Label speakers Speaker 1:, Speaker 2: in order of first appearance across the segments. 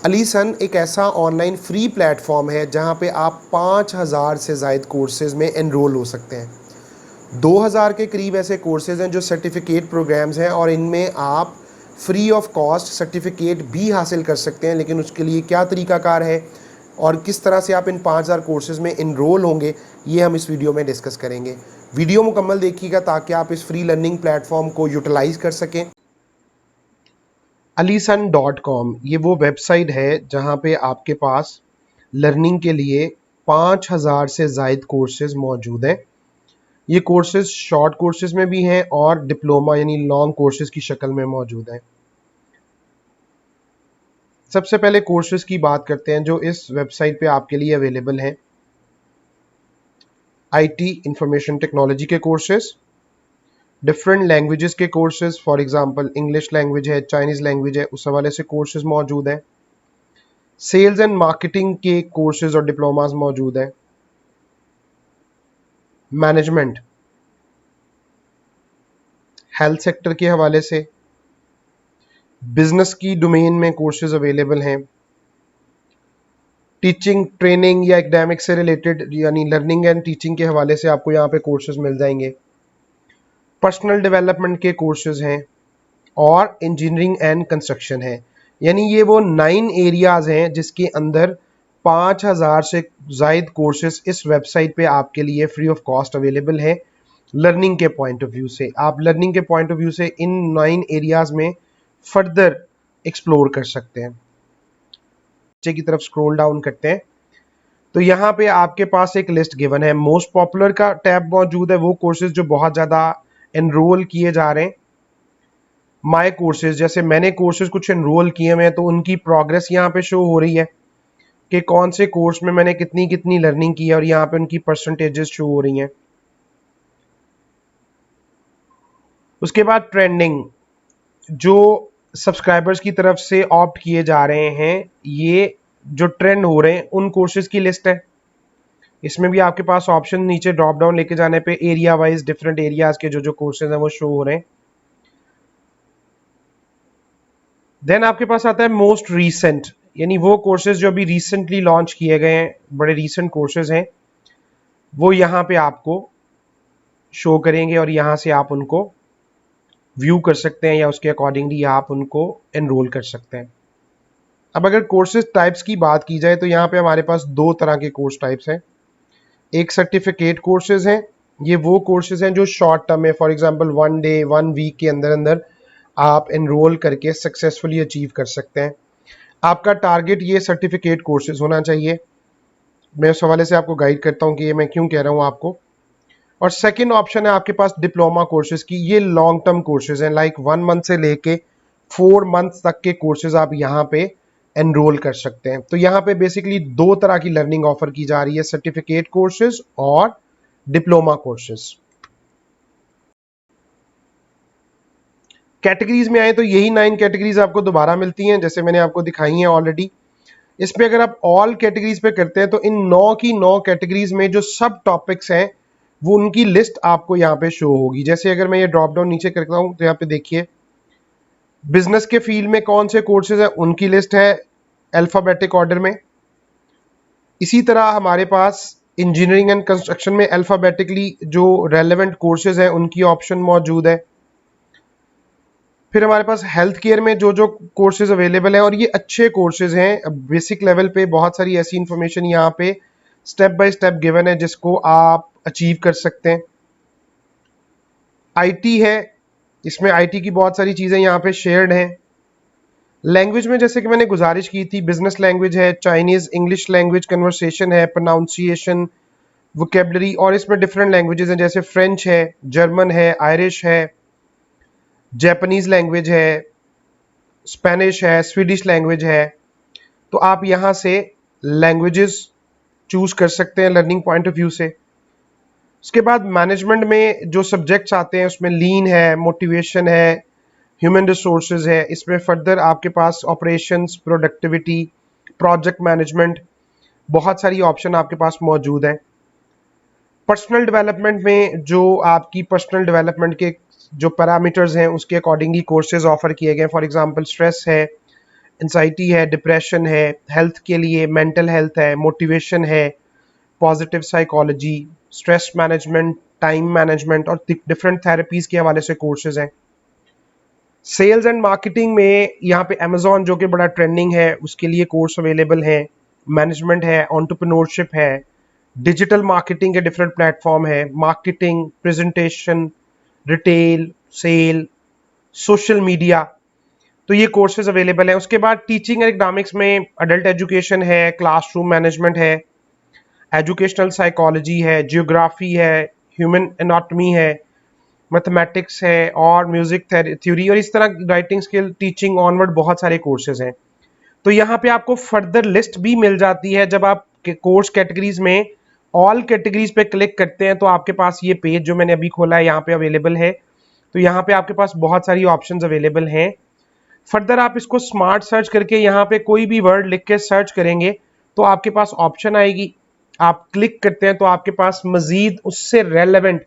Speaker 1: Alison एक ऐसा online free platform है जहां पे आप 5000 से ज़ायद कोर्सेज़ में एनरोल हो सकते हैं। 2000 के करीब ऐसे कोर्सेज़ हैं जो सर्टिफिकेट प्रोग्राम्स हैं और इनमें आप फ्री ऑफ कॉस्ट सर्टिफिकेट भी हासिल कर सकते हैं। लेकिन उसके लिए क्या तरीकाकार है और किस तरह से आप इन 5000 कोर्सेज़ में एनरोल होंगे, ये हम इस वीडियो में डिस्कस करेंगे। वीडियो मुकम्मल देखिएगा ताकि आप इस फ्री लर्निंग प्लेटफॉर्म को यूटिलाइज़ कर सकें। Alisan.com ये वो वेबसाइट है जहाँ पे आपके पास लर्निंग के लिए 5000 से ज़ायद कोर्सेज मौजूद हैं। ये कोर्सेज शॉर्ट कोर्सेज में भी हैं और डिप्लोमा यानी लॉन्ग कोर्सेज की शक्ल में मौजूद हैं। सबसे पहले कोर्सेज की बात करते हैं जो इस वेबसाइट पे आपके लिए अवेलेबल हैं। IT इंफॉर्मेशन टेक्नोलॉजी के कोर्सेज, डिफरेंट लैंग्वेजेस के courses, for example English language है, चाइनीज़ लैंग्वेज है, उस हवाले से कोर्सेज मौजूद हैं। सेल्स एंड मार्केटिंग के कोर्सेज और डिप्लोमास मौजूद हैं। मैनेजमेंट, हेल्थ सेक्टर के हवाले से, बिजनेस की डोमेन में कोर्सेज अवेलेबल हैं। टीचिंग ट्रेनिंग या एकेडमिक से रिलेटेड यानी लर्निंग एंड टीचिंग के हवाले से आपको यहाँ पे कोर्सेज मिल जाएंगे। पर्सनल डेवलपमेंट के कोर्सेज हैं और इंजीनियरिंग एंड कंस्ट्रक्शन है। यानी ये वो 9 एरियाज हैं जिसके अंदर 5000 से ज़ायद कोर्सेज इस वेबसाइट पे आपके लिए फ्री ऑफ कॉस्ट अवेलेबल है। लर्निंग के पॉइंट ऑफ व्यू से आप लर्निंग के पॉइंट ऑफ व्यू से इन 9 एरियाज में फर्दर एक्सप्लोर कर सकते हैं। नीचे की तरफ स्क्रॉल डाउन करते हैं तो यहाँ पे आपके पास एक लिस्ट गिवन है। मोस्ट पॉपुलर का टैब मौजूद है, वो कोर्सेज जो बहुत ज़्यादा एनरोल किए जा रहे हैं। माय कोर्सेज, जैसे मैंने कोर्सेज कुछ एनरोल किए हुए हैं तो उनकी प्रोग्रेस यहाँ पे शो हो रही है कि कौन से कोर्स में मैंने कितनी कितनी लर्निंग की है और यहाँ पे उनकी परसेंटेजेस शो हो रही हैं। उसके बाद ट्रेंडिंग, जो सब्सक्राइबर्स की तरफ से ऑप्ट किए जा रहे हैं, ये जो ट्रेंड हो रहे हैं उन कोर्सेज की लिस्ट है। इसमें भी आपके पास ऑप्शन नीचे ड्रॉप डाउन लेके जाने पे एरिया वाइज डिफरेंट एरियाज के जो कोर्सेज हैं वो शो हो रहे हैं। देन आपके पास आता है मोस्ट रीसेंट, यानी वो कोर्सेज जो अभी रिसेंटली लॉन्च किए गए हैं, बड़े रीसेंट कोर्सेज हैं, वो यहाँ पे आपको शो करेंगे और यहाँ से आप उनको व्यू कर सकते हैं या उसके अकॉर्डिंगली आप उनको एनरोल कर सकते हैं। अब अगर कोर्सेज टाइप्स की बात की जाए तो यहाँ पे हमारे पास दो तरह के कोर्स टाइप्स हैं। एक सर्टिफिकेट कोर्सेज हैं, ये वो कोर्सेज हैं जो शॉर्ट टर्म है, फॉर एग्जांपल 1 डे 1 वीक के अंदर अंदर आप एनरोल करके सक्सेसफुली अचीव कर सकते हैं। आपका टारगेट ये सर्टिफिकेट कोर्सेज होना चाहिए। मैं उस हवाले से आपको गाइड करता हूँ कि ये मैं क्यों कह रहा हूँ आपको। और सेकंड ऑप्शन है आपके पास डिप्लोमा कोर्सेज की। ये लॉन्ग टर्म कोर्सेज हैं, लाइक 1 मंथ से लेके 4 मंथ तक के कोर्सेज आप यहाँ पे एनरोल कर सकते हैं। तो यहाँ पे बेसिकली दो तरह की लर्निंग ऑफर की जा रही है, सर्टिफिकेट कोर्सेज और डिप्लोमा कोर्सेज। कैटेगरीज में आए तो यही 9 कैटेगरीज आपको दोबारा मिलती हैं जैसे मैंने आपको दिखाई हैं ऑलरेडी। इस पे अगर आप ऑल कैटेगरीज पे करते हैं तो इन 9 की 9 कैटेगरीज में जो सब टॉपिक्स हैं वो उनकी लिस्ट आपको यहाँ पे शो होगी। जैसे अगर मैं ये ड्रॉप डाउन नीचे करता हूँ तो यहाँ पे देखिए बिजनेस के फील्ड में कौन से कोर्सेज हैं उनकी लिस्ट है अल्फाबेटिक ऑर्डर में। इसी तरह हमारे पास इंजीनियरिंग एंड कंस्ट्रक्शन में अल्फाबेटिकली जो रेलेवेंट कोर्सेज हैं उनकी ऑप्शन मौजूद है। फिर हमारे पास हेल्थ केयर में जो जो कोर्सेज अवेलेबल हैं और ये अच्छे कोर्सेज हैं, बेसिक लेवल पे बहुत सारी ऐसी इंफॉर्मेशन यहाँ पे स्टेप बाय स्टेप गिवन है जिसको आप अचीव कर सकते हैं। आईटी है, इसमें आईटी की बहुत सारी चीज़ें यहाँ पे शेयर्ड हैं। लैंग्वेज में जैसे कि मैंने गुजारिश की थी, बिजनेस लैंग्वेज है, चाइनीज़ इंग्लिश लैंग्वेज कन्वर्सेशन है, प्रोनाउंसिएशन, वोकेबलरी, और इसमें डिफरेंट लैंग्वेजेस हैं जैसे फ्रेंच है, जर्मन है, आयरिश है, जापानीज़ लैंग्वेज है, स्पेनिश है, स्वीडिश लैंग्वेज है। तो आप यहाँ से लैंग्वेजेस चूज कर सकते हैं लर्निंग पॉइंट ऑफ व्यू से। उसके बाद मैनेजमेंट में जो सब्जेक्ट्स आते हैं उसमें लीन है, मोटिवेशन है, ह्यूमन रिसोर्सेज है। इसमें फर्दर आपके पास ऑपरेशंस, प्रोडक्टिविटी, प्रोजेक्ट मैनेजमेंट, बहुत सारी ऑप्शन आपके पास मौजूद हैं। पर्सनल डेवलपमेंट में जो आपकी पर्सनल डेवलपमेंट के जो पैरामीटर्स हैं उसके अकॉर्डिंगली कोर्सेज ऑफर किए गए। फॉर एग्जांपल स्ट्रेस है, एंजाइटी है, डिप्रेशन है, हेल्थ के लिए मेंटल हेल्थ है, मोटिवेशन है, positive psychology, stress management, time management और डिफरेंट थेरेपीज के हवाले से कोर्सेज हैं। सेल्स एंड मार्केटिंग में यहाँ पे अमेजोन जो कि बड़ा ट्रेंडिंग है उसके लिए कोर्स अवेलेबल है, मैनेजमेंट है, एंटरप्रेन्योरशिप है, डिजिटल मार्केटिंग के डिफरेंट प्लेटफॉर्म है, marketing, presentation, retail, sale, social media, तो ये कोर्सेज अवेलेबल है। उसके बाद टीचिंग एंड इकोनॉमिक्स में अडल्ट एजुकेशन है, क्लासरूम मैनेजमेंट है, एजुकेशनल साइकोलॉजी है, जियोग्राफी है, ह्यूमन एनाटॉमी है, मैथमेटिक्स है और म्यूजिक थ्योरी और इस तरह राइटिंग स्किल, टीचिंग ऑनवर्ड बहुत सारे कोर्सेज हैं। तो यहाँ पे आपको फर्दर लिस्ट भी मिल जाती है। जब आप कोर्स कैटेगरीज में ऑल कैटेगरीज पे क्लिक करते हैं तो आपके पास ये पेज जो मैंने अभी खोला है यहाँ पे अवेलेबल है। तो यहाँ पे आपके पास बहुत सारी ऑप्शंस अवेलेबल हैं। फर्दर आप इसको स्मार्ट सर्च करके यहाँ पे कोई भी वर्ड लिख के सर्च करेंगे तो आपके पास ऑप्शन आएगी, आप क्लिक करते हैं तो आपके पास मजीद उससे रेलेवेंट,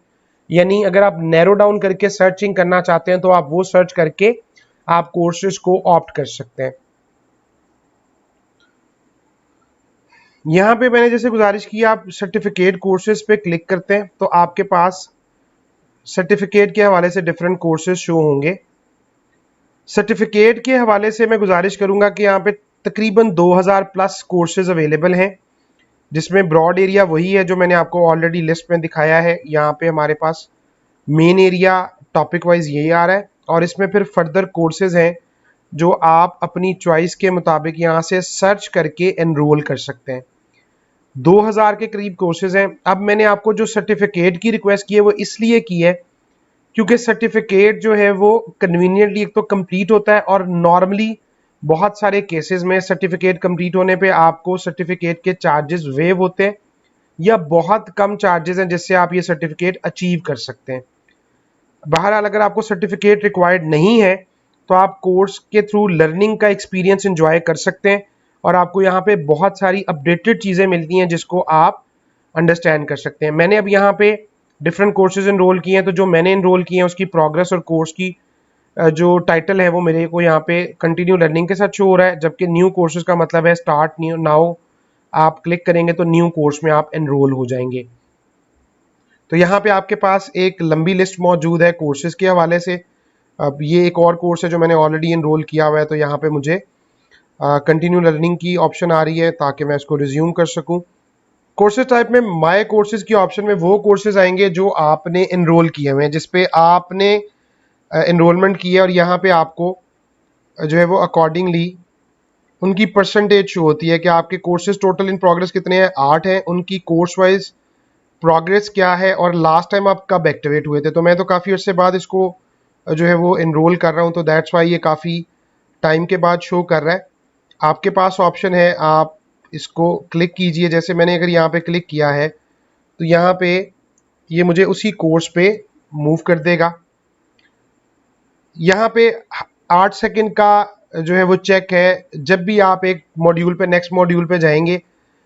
Speaker 1: यानी अगर आप नैरो डाउन करके सर्चिंग करना चाहते हैं तो आप वो सर्च करके आप कोर्सेज को ऑप्ट कर सकते हैं। यहाँ पे मैंने जैसे गुजारिश की, आप सर्टिफिकेट कोर्सेज पे क्लिक करते हैं तो आपके पास सर्टिफिकेट के हवाले से डिफरेंट कोर्सेज शो होंगे। सर्टिफिकेट के हवाले से मैं गुजारिश करूंगा कि यहाँ पे तकरीबन 2000 प्लस कोर्सेज अवेलेबल हैं, जिसमें ब्रॉड एरिया वही है जो मैंने आपको ऑलरेडी लिस्ट में दिखाया है। यहाँ पे हमारे पास मेन एरिया टॉपिक वाइज यही आ रहा है और इसमें फिर फर्दर कोर्सेज हैं जो आप अपनी चॉइस के मुताबिक यहाँ से सर्च करके एनरोल कर सकते हैं। 2000 के करीब कोर्सेज हैं। अब मैंने आपको जो सर्टिफिकेट की रिक्वेस्ट की है वो इसलिए की है क्योंकि सर्टिफिकेट जो है वो कन्वीनियंटली एक तो कंप्लीट होता है और नॉर्मली बहुत सारे केसेस में सर्टिफिकेट कंप्लीट होने पे आपको सर्टिफिकेट के चार्जेस वेव होते हैं या बहुत कम चार्जेस हैं जिससे आप ये सर्टिफिकेट अचीव कर सकते हैं। बहरहाल अगर आपको सर्टिफिकेट रिक्वायर्ड नहीं है तो आप कोर्स के थ्रू लर्निंग का एक्सपीरियंस एंजॉय कर सकते हैं और आपको यहाँ पे बहुत सारी अपडेटेड चीज़ें मिलती हैं जिसको आप अंडरस्टैंड कर सकते हैं। मैंने अब यहाँ पे डिफरेंट कोर्सेज एनरोल किए हैं, तो जो मैंने एनरोल किए हैं उसकी प्रोग्रेस और कोर्स की जो टाइटल है वो मेरे को यहाँ पे कंटिन्यू लर्निंग के साथ शो हो रहा है, जबकि न्यू कोर्सेज का मतलब है स्टार्ट न्यू नाउ। आप क्लिक करेंगे तो न्यू कोर्स में आप एनरोल हो जाएंगे। तो यहाँ पे आपके पास एक लंबी लिस्ट मौजूद है कोर्सेज के हवाले से। अब ये एक और कोर्स है जो मैंने ऑलरेडी एनरोल किया हुआ है, तो यहाँ पे मुझे कंटिन्यू लर्निंग की ऑप्शन आ रही है ताकि मैं इसको रिज्यूम कर सकूं। कोर्सेज टाइप में माय कोर्सेज की ऑप्शन में वो कोर्सेज आएंगे जो आपने एनरोल किए हुए हैं, जिसपे आपने एनरोलमेंट की है और यहाँ पे आपको जो है वो अकॉर्डिंगली उनकी परसेंटेज शो होती है कि आपके कोर्सेज टोटल इन प्रोग्रेस कितने हैं, 8 हैं, उनकी कोर्स वाइज प्रोग्रेस क्या है और लास्ट टाइम आप कब एक्टिवेट हुए थे। तो मैं तो काफ़ी अर्से बाद इसको जो है वो एनरोल कर रहा हूँ, तो दैट्स वाई ये काफ़ी टाइम के बाद शो कर रहा है। आपके पास ऑप्शन है, आप इसको क्लिक कीजिए। जैसे मैंने अगर यहाँ पे क्लिक किया है तो यहाँ पे ये मुझे उसी कोर्स पे मूव कर देगा। यहाँ पे 8 सेकंड का जो है वो चेक है। जब भी आप एक मॉड्यूल पे नेक्स्ट मॉड्यूल पे जाएंगे,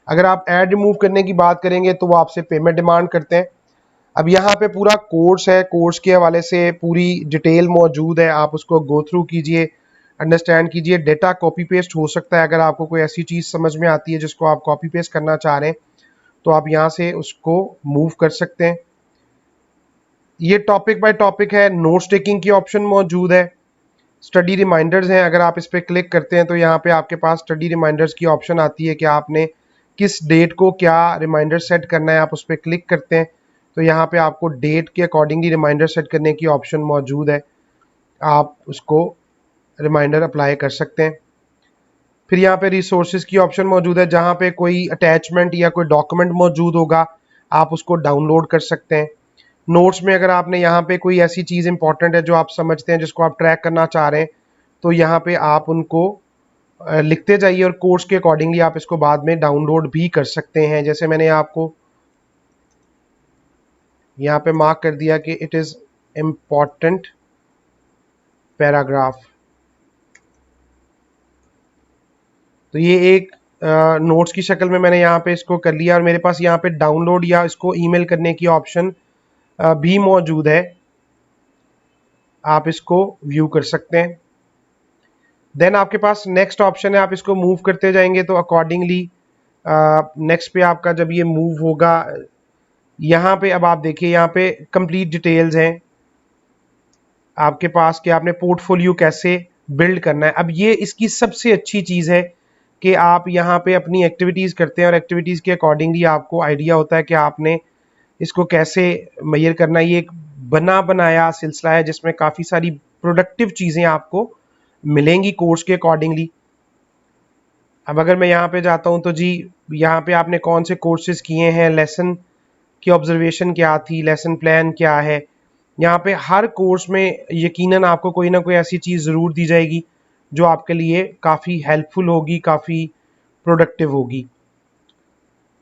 Speaker 1: अगर आप ऐड रिमूव करने की बात करेंगे तो वो आपसे पेमेंट डिमांड करते हैं। अब यहाँ पे पूरा कोर्स है, कोर्स के हवाले से पूरी डिटेल मौजूद है, आप उसको गो थ्रू कीजिए, अंडरस्टैंड कीजिए। डेटा कॉपी पेस्ट हो सकता है, अगर आपको कोई ऐसी चीज़ समझ में आती है जिसको आप कॉपी पेस्ट करना चाह रहे हैं तो आप यहाँ से उसको मूव कर सकते हैं। ये टॉपिक बाय टॉपिक है। नोट्स टेकिंग की ऑप्शन मौजूद है। स्टडी रिमाइंडर्स हैं, अगर आप इस पर क्लिक करते हैं तो यहाँ पे आपके पास स्टडी रिमाइंडर्स की ऑप्शन आती है कि आपने किस डेट को क्या रिमाइंडर सेट करना है। आप उस पर क्लिक करते हैं तो यहाँ पे आपको डेट के अकॉर्डिंगली रिमाइंडर सेट करने की ऑप्शन मौजूद है, आप उसको रिमाइंडर अप्लाई कर सकते हैं। फिर यहाँ पे रिसोर्सेज की ऑप्शन मौजूद है, जहाँ पे कोई अटैचमेंट या कोई डॉक्यूमेंट मौजूद होगा आप उसको डाउनलोड कर सकते हैं। नोट्स में अगर आपने यहाँ पे कोई ऐसी चीज़ इंपॉर्टेंट है जो आप समझते हैं जिसको आप ट्रैक करना चाह रहे हैं तो यहाँ पे आप उनको लिखते जाइए और कोर्स के अकॉर्डिंगली आप इसको बाद में डाउनलोड भी कर सकते हैं। जैसे मैंने आपको यहाँ पे मार्क कर दिया कि इट इज़ इम्पॉर्टेंट पैराग्राफ, तो ये एक नोट्स की शक्ल में मैंने यहाँ पे इसको कर लिया और मेरे पास यहाँ पे डाउनलोड या इसको ईमेल करने की ऑप्शन भी मौजूद है, आप इसको व्यू कर सकते हैं। देन आपके पास नेक्स्ट ऑप्शन है, आप इसको मूव करते जाएंगे तो अकॉर्डिंगली नेक्स्ट पे आपका जब ये मूव होगा, यहाँ पे अब आप देखिए यहाँ पे कंप्लीट डिटेल्स हैं आपके पास कि आपने पोर्टफोलियो कैसे बिल्ड करना है। अब ये इसकी सबसे अच्छी चीज़ है कि आप यहाँ पे अपनी एक्टिविटीज़ करते हैं और एक्टिविटीज़ के अकॉर्डिंगली आपको आइडिया होता है कि आपने इसको कैसे मेजर करना है। ये एक बना बनाया सिलसिला है जिसमें काफ़ी सारी प्रोडक्टिव चीज़ें आपको मिलेंगी कोर्स के अकॉर्डिंगली। अब अगर मैं यहाँ पे जाता हूँ तो जी यहाँ पे आपने कौन से कोर्सेज किए हैं, लेसन की ऑब्जर्वेशन क्या थी, लेसन प्लान क्या है। यहाँ पे हर कोर्स में यकीनन आपको कोई ना कोई ऐसी चीज़ ज़रूर दी जाएगी जो आपके लिए काफ़ी हेल्पफुल होगी, काफ़ी प्रोडक्टिव होगी।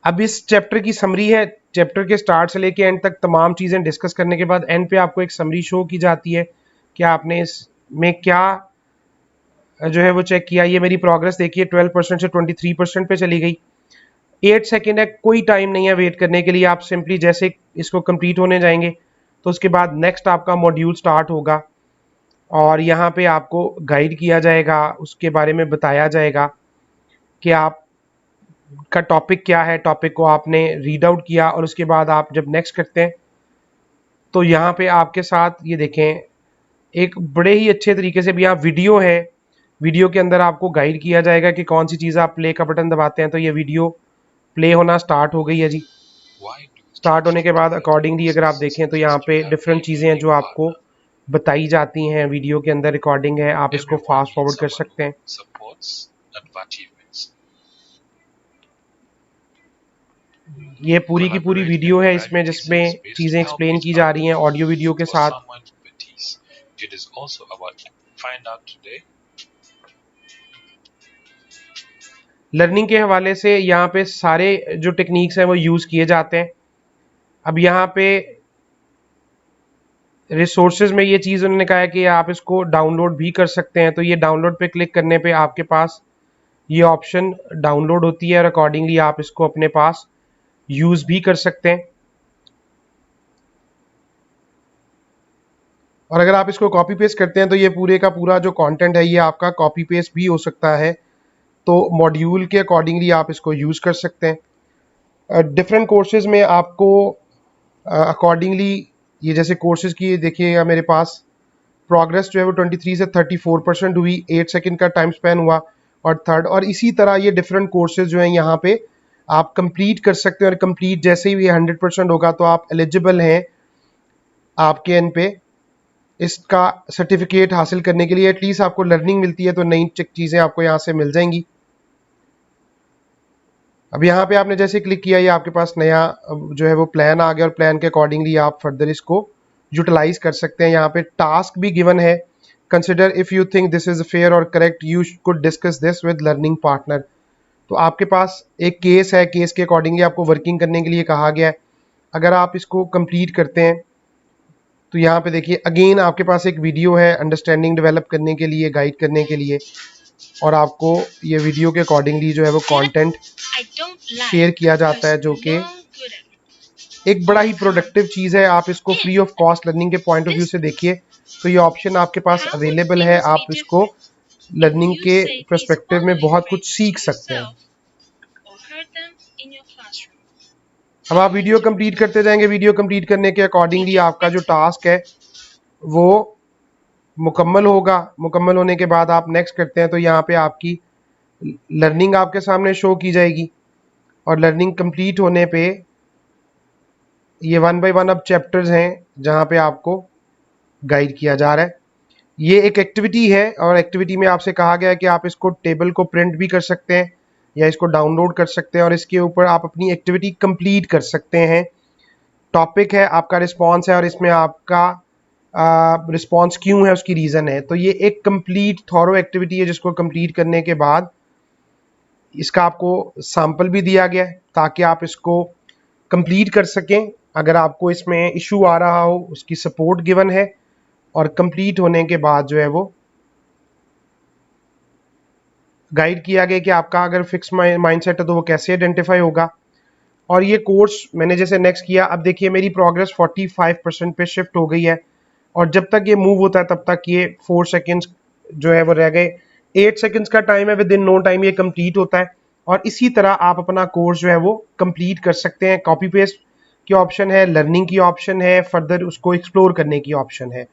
Speaker 1: अब इस चैप्टर की समरी है, चैप्टर के स्टार्ट से लेके एंड तक तमाम चीज़ें डिस्कस करने के बाद एंड पे आपको एक समरी शो की जाती है कि आपने इसमें क्या जो है वो चेक किया। ये मेरी प्रोग्रेस देखिए 12% से 23% पे चली गई। 8 सेकेंड है, कोई टाइम नहीं है वेट करने के लिए। आप सिंपली जैसे इसको कंप्लीट होने जाएंगे तो उसके बाद नेक्स्ट आपका मॉड्यूल स्टार्ट होगा और यहाँ पे आपको गाइड किया जाएगा, उसके बारे में बताया जाएगा कि आप का टॉपिक क्या है। टॉपिक को आपने रीड आउट किया और उसके बाद आप जब नेक्स्ट करते हैं तो यहाँ पे आपके साथ ये देखें एक बड़े ही अच्छे तरीके से भी यहाँ वीडियो है, वीडियो के अंदर आपको गाइड किया जाएगा कि कौन सी चीज़ आप प्ले का बटन दबाते हैं तो ये वीडियो प्ले होना स्टार्ट हो गई है जी। स्टार्ट होने के बाद अकॉर्डिंगली अगर आप देखें तो यहाँ पे डिफरेंट चीज़ें हैं जो आपको बताई जाती हैं। वीडियो के अंदर रिकॉर्डिंग है, आप इसको फास्ट फॉरवर्ड कर सकते हैं। ये पूरी की पूरी वीडियो है इसमें जिसमें चीज़ें एक्सप्लेन की जा रही हैं ऑडियो वीडियो के साथ। लर्निंग के हवाले से यहाँ पे सारे जो टेक्निक्स हैं वो यूज़ किए जाते हैं। अब यहाँ पे रिसोर्सेज में ये चीज़ उन्होंने कहा है कि आप इसको डाउनलोड भी कर सकते हैं, तो ये डाउनलोड पे क्लिक करने पे आपके पास ये ऑप्शन डाउनलोड होती है और अकॉर्डिंगली आप इसको अपने पास यूज़ भी कर सकते हैं। और अगर आप इसको कॉपी पेस्ट करते हैं तो ये पूरे का पूरा जो कंटेंट है ये आपका कॉपी पेस्ट भी हो सकता है, तो मॉड्यूल के अकॉर्डिंगली आप इसको यूज़ कर सकते हैं। डिफरेंट कोर्सेज में आपको अकॉर्डिंगली ये जैसे कोर्सेज की देखिएगा मेरे पास प्रोग्रेस जो है वो 23 से 34% हुई, 8 सेकंड का टाइम स्पेन हुआ और थर्ड, और इसी तरह ये डिफरेंट कोर्सेज जो हैं यहाँ पे आप कंप्लीट कर सकते हैं और कंप्लीट जैसे ही ये 100% होगा तो आप एलिजिबल हैं आपके एंड पे इसका सर्टिफिकेट हासिल करने के लिए। एटलीस्ट आपको लर्निंग मिलती है तो नई चीज़ें आपको यहाँ से मिल जाएंगी। अब यहाँ पे आपने जैसे क्लिक किया ये आपके पास नया जो है वो प्लान आ गया और प्लान के अकॉर्डिंगली आप फर्दर इसको यूटिलाइज कर सकते हैं। यहाँ पे टास्क भी गिवन है, consider if you think this is fair और correct you could discuss this with learning partner. तो आपके पास एक केस है, केस के अकॉर्डिंगली आपको वर्किंग करने के लिए कहा गया है। अगर आप इसको कंप्लीट करते हैं तो यहाँ पे देखिए अगेन आपके पास एक वीडियो है अंडरस्टैंडिंग डेवलप करने के लिए, गाइड करने के लिए, और आपको ये वीडियो के अकॉर्डिंगली जो है वो कंटेंट शेयर किया जाता है जो कि एक बड़ा ही प्रोडक्टिव चीज़ है। आप इसको फ्री ऑफ कॉस्ट लर्निंग के पॉइंट ऑफ व्यू से देखिए तो ये ऑप्शन आपके पास अवेलेबल है, आप इसको लर्निंग के पर्सपेक्टिव में बहुत कुछ सीख सकते हैं। अब आप वीडियो कंप्लीट करते जाएंगे, वीडियो कंप्लीट करने के अकॉर्डिंगली आपका जो टास्क है वो मुकम्मल होगा। मुकम्मल होने के बाद आप नेक्स्ट करते हैं तो यहाँ पे आपकी लर्निंग आपके सामने शो की जाएगी और लर्निंग कंप्लीट होने पे ये 1 बाय 1 अब चैप्टर्स हैं जहाँ पे आपको गाइड किया जा रहा है। ये एक एक्टिविटी है और एक्टिविटी में आपसे कहा गया है कि आप इसको टेबल को प्रिंट भी कर सकते हैं या इसको डाउनलोड कर सकते हैं और इसके ऊपर आप अपनी एक्टिविटी कंप्लीट कर सकते हैं। टॉपिक है, आपका रिस्पॉन्स है और इसमें आपका रिस्पॉन्स क्यों है उसकी रीज़न है। तो ये एक कंप्लीट थॉरो एक्टिविटी है जिसको कंप्लीट करने के बाद इसका आपको सैंपल भी दिया गया है ताकि आप इसको कंप्लीट कर सकें। अगर आपको इसमें इशू आ रहा हो उसकी सपोर्ट गिवन है और कंप्लीट होने के बाद जो है वो गाइड किया गया कि आपका अगर फिक्स माइंडसेट है तो वो कैसे आइडेंटिफाई होगा। और ये कोर्स मैंने जैसे नेक्स्ट किया, अब देखिए मेरी प्रोग्रेस 45% पे शिफ्ट हो गई है और जब तक ये मूव होता है तब तक ये 4 सेकेंड्स जो है वो रह गए 8 सेकंड्स का टाइम है, विद इन नो टाइम ये कंप्लीट होता है। और इसी तरह आप अपना कोर्स जो है वो कंप्लीट कर सकते हैं। कॉपी पेस्ट की ऑप्शन है, लर्निंग की ऑप्शन है, फर्दर उसको एक्सप्लोर करने की ऑप्शन है।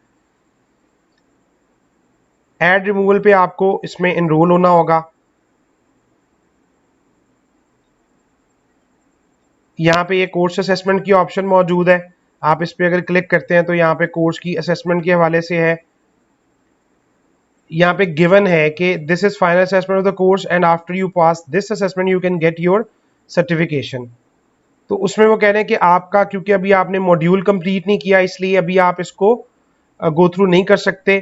Speaker 1: ऐड रिमूवल पे आपको इसमें एनरोल होना होगा। यहाँ पे ये कोर्स असेसमेंट की ऑप्शन मौजूद है, आप इस पे अगर क्लिक करते हैं तो यहाँ पे कोर्स की असेसमेंट के हवाले से है। यहाँ पे गिवन है कि this is final assessment of the course and after you pass this assessment you can get your certification. तो उसमें वो कह रहे हैं कि आपका, क्योंकि अभी आपने मॉड्यूल कंप्लीट नहीं किया इसलिए अभी आप इसको गो थ्रू नहीं कर सकते।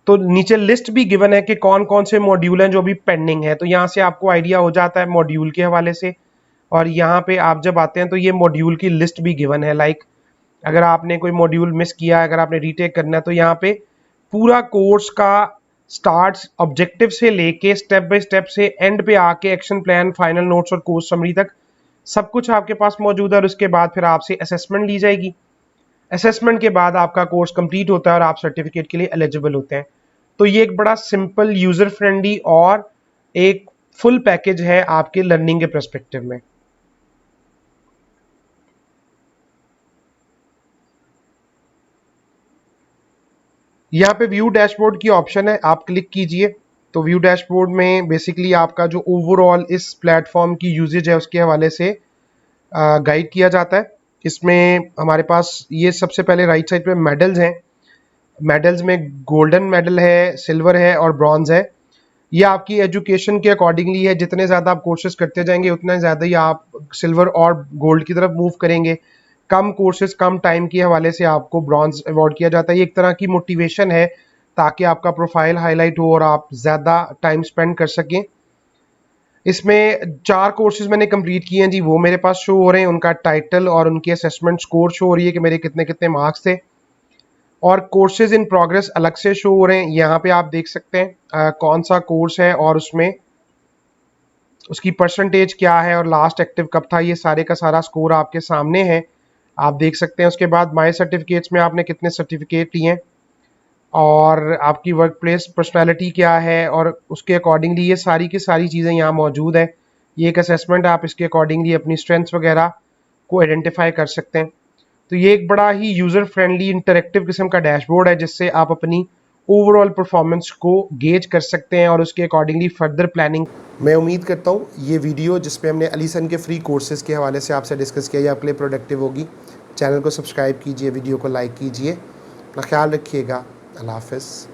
Speaker 1: तो नीचे लिस्ट भी गिवन है कि कौन कौन से मॉड्यूल हैं जो अभी पेंडिंग है, तो यहाँ से आपको आइडिया हो जाता है मॉड्यूल के हवाले से। और यहाँ पे आप जब आते हैं तो ये मॉड्यूल की लिस्ट भी गिवन है, लाइक अगर आपने कोई मॉड्यूल मिस किया, अगर आपने रीटेक करना है तो यहाँ पे पूरा कोर्स का स्टार्ट ऑब्जेक्टिव से लेके स्टेप बाय स्टेप से एंड पे आके एक्शन प्लान, फाइनल नोट्स और कोर्स समरी तक सब कुछ आपके पास मौजूद है। और उसके बाद फिर आपसे असेसमेंट ली जाएगी। असेसमेंट के बाद आपका कोर्स कंप्लीट होता है और आप सर्टिफिकेट के लिए एलिजिबल होते हैं। तो ये एक बड़ा सिंपल, यूजर फ्रेंडली और एक फुल पैकेज है आपके लर्निंग के पर्सपेक्टिव में। यहाँ पे व्यू डैशबोर्ड की ऑप्शन है, आप क्लिक कीजिए तो व्यू डैशबोर्ड में बेसिकली आपका जो ओवरऑल इस प्लेटफॉर्म की यूजेज है उसके हवाले से गाइड किया जाता है। इसमें हमारे पास ये सबसे पहले राइट साइड पे मेडल्स हैं। मेडल्स में गोल्डन मेडल है, सिल्वर है और ब्रॉन्ज है। ये आपकी एजुकेशन के अकॉर्डिंगली है, जितने ज़्यादा आप कोर्सेज करते जाएंगे उतने ज़्यादा ही आप सिल्वर और गोल्ड की तरफ मूव करेंगे। कम कोर्सेज कम टाइम के हवाले से आपको ब्रॉन्ज अवार्ड किया जाता है। ये एक तरह की मोटिवेशन है ताकि आपका प्रोफाइल हाईलाइट हो और आप ज़्यादा टाइम स्पेंड कर सकें। इसमें 4 कोर्सेज मैंने कंप्लीट किए हैं जी, वो मेरे पास शो हो रहे हैं, उनका टाइटल और उनकी असेसमेंट स्कोर शो हो रही है कि मेरे कितने कितने मार्क्स थे। और कोर्सेज इन प्रोग्रेस अलग से शो हो रहे हैं। यहाँ पे आप देख सकते हैं कौन सा कोर्स है और उसमें उसकी परसेंटेज क्या है और लास्ट एक्टिव कब था, ये सारे का सारा स्कोर आपके सामने है, आप देख सकते हैं। उसके बाद माई सर्टिफिकेट्स में आपने कितने सर्टिफिकेट लिए हैं और आपकी वर्क प्लेस पर्सनैलिटी क्या है और उसके अकॉर्डिंगली ये सारी की सारी चीज़ें यहाँ मौजूद है। ये एक असेसमेंट, आप इसके अकॉर्डिंगली अपनी स्ट्रेंथ्स वगैरह को आइडेंटिफाई कर सकते हैं। तो ये एक बड़ा ही यूज़र फ्रेंडली इंटरेक्टिव किस्म का डैशबोर्ड है जिससे आप अपनी ओवरऑल परफॉर्मेंस को गेज कर सकते हैं और उसके अकॉर्डिंगली फर्दर प्लानिंग। मैं उम्मीद करता हूँ ये वीडियो जिसपे हमने अलीसन के फ्री कोर्सेज़ के हवाले से आपसे डिस्कस किया, ये आपके लिए प्रोडक्टिव होगी। चैनल को सब्सक्राइब कीजिए, वीडियो को लाइक कीजिए, अपना ख्याल रखिएगा। अल्लाह हाफ़िज़।